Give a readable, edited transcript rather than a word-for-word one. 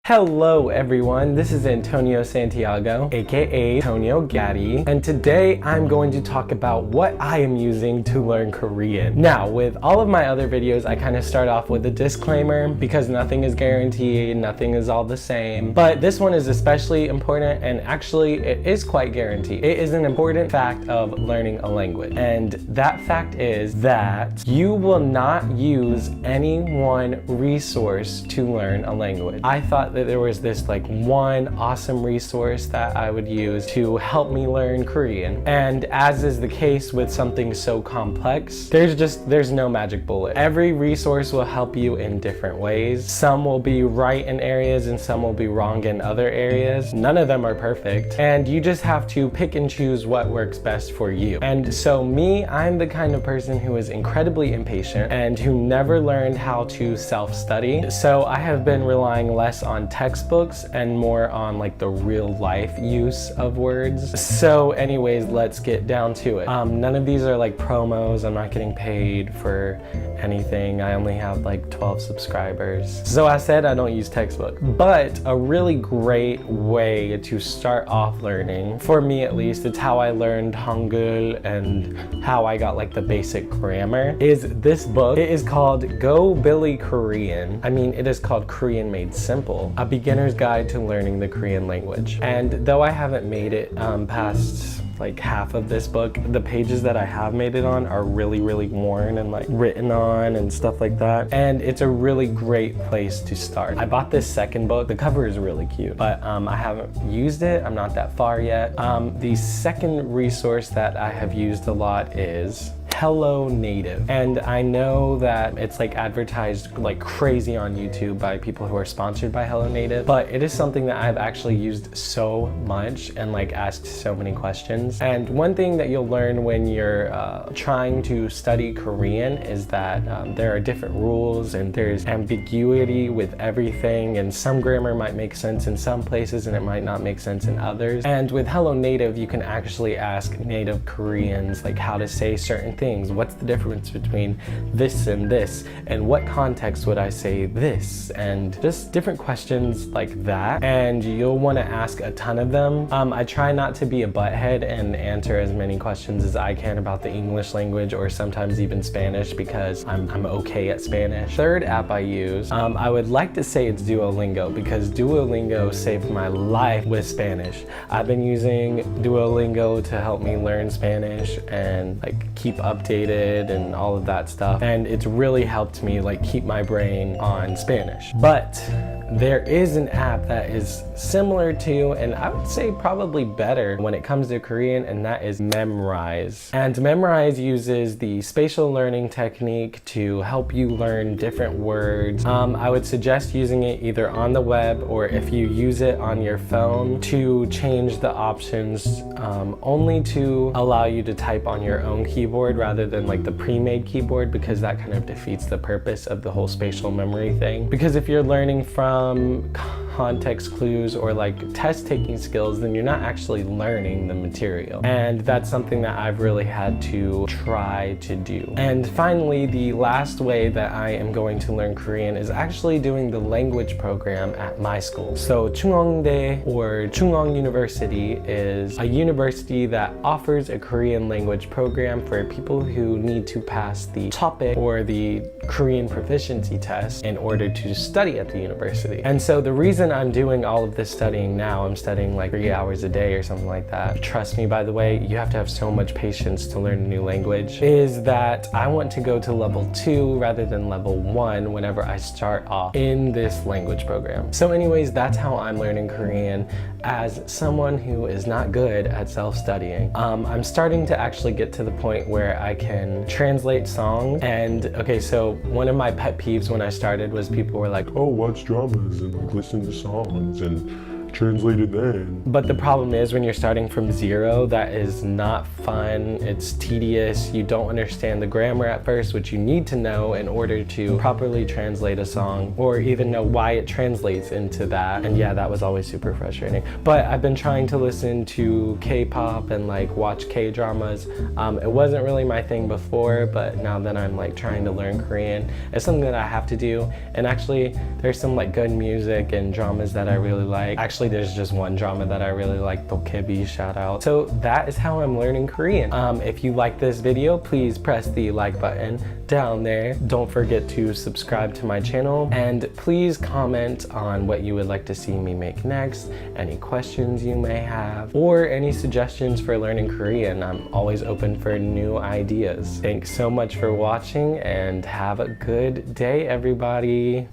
Hello everyone, this is Antonio Santiago, aka Toniogaddy, and today I'm going to talk about what I am using to learn Korean. Now, with all of my other videos, I kind of start off with a disclaimer because nothing is guaranteed, nothing is all the same, but this one is especially important, and actually it is quite guaranteed. It is an important fact of learning a language, and that fact is that you will not use any one resource to learn a language. I thought that there was this one awesome resource that I would use to help me learn Korean. And as is the case with something so complex, there's no magic bullet. Every resource will help you in different ways. Some will be right in areas and some will be wrong in other areas. None of them are perfect. And you just have to pick and choose what works best for you. And so me, I'm the kind of person who is incredibly impatient and who never learned how to self-study. So I have been relying less on textbooks and more on the real life use of words. So anyways, let's get down to it. None of these are promos. I'm not getting paid for anything. I only have 12 subscribers. So I said I don't use textbook, but a really great way to start off learning, for me at least, it's how I learned Hangul and how I got the basic grammar, is this book. It is called Go Billy Korean. I mean, it is called Korean Made Simple, a beginner's guide to learning the Korean language. And though I haven't made it past half of this book, the pages that I have made it on are really worn and written on and stuff like that. And it's a really great place to start. I bought this second book. The cover is really cute, but I haven't used it. I'm not that far yet. The second resource that I have used a lot is Hello Native. And I know that it's advertised crazy on YouTube by people who are sponsored by Hello Native, but it is something that I've actually used so much and asked so many questions. And one thing that you'll learn when you're trying to study Korean is that there are different rules and there's ambiguity with everything, and some grammar might make sense in some places and it might not make sense in others. And with Hello Native, you can actually ask native Koreans how to say certain things. What's the difference between this and this? And what context would I say this? And just different questions like that. And you'll want to ask a ton of them. I try not to be a butthead and answer as many questions as I can about the English language or sometimes even Spanish because I'm okay at Spanish. Third app I use, I would like to say it's Duolingo because Duolingo saved my life with Spanish. I've been using Duolingo to help me learn Spanish and keep updated and all of that stuff, and it's really helped me keep my brain on Spanish. But there is an app that is similar to, and I would say probably better when it comes to Korean, and that is Memrise. And Memrise uses the spatial learning technique to help you learn different words. I would suggest using it either on the web or if you use it on your phone to change the options only to allow you to type on your own keyboard rather than the pre-made keyboard, because that kind of defeats the purpose of the whole spatial memory thing. Because if you're learning from context clues or test taking skills, then you're not actually learning the material. And that's something that I've really had to try to do. And finally, the last way that I am going to learn Korean is actually doing the language program at my school. So Chungwangdae or Chunghwa University is a university that offers a Korean language program for people who need to pass the TOPIK or the Korean proficiency test in order to study at the university. And so the reason I'm doing all of this studying now, I'm studying 3 hours a day or something like that. Trust me, by the way, you have to have so much patience to learn a new language, is that I want to go to level 2 rather than level 1 whenever I start off in this language program. So anyways, that's how I'm learning Korean as someone who is not good at self-studying. I'm starting to actually get to the point where I can translate songs. And okay, so one of my pet peeves when I started was people were like, oh, watch dramas and listen to songs and translate it then. But the problem is when you're starting from zero, that is not fun. It's tedious. You don't understand the grammar at first, which you need to know in order to properly translate a song or even know why it translates into that. And yeah, that was always super frustrating. But I've been trying to listen to K-pop and like watch K-dramas. It wasn't really my thing before, but now that I'm like trying to learn Korean, it's something that I have to do. And actually, there's some like good music and dramas that I really like. Actually, there's just one drama that I really like, Dokkaebi, shout out. So that is how I'm learning Korean. If you like this video, please press the like button down there. Don't forget to subscribe to my channel, and please comment on what you would like to see me make next, any questions you may have, or any suggestions for learning Korean. I'm always open for new ideas. Thanks so much for watching, and have a good day, everybody.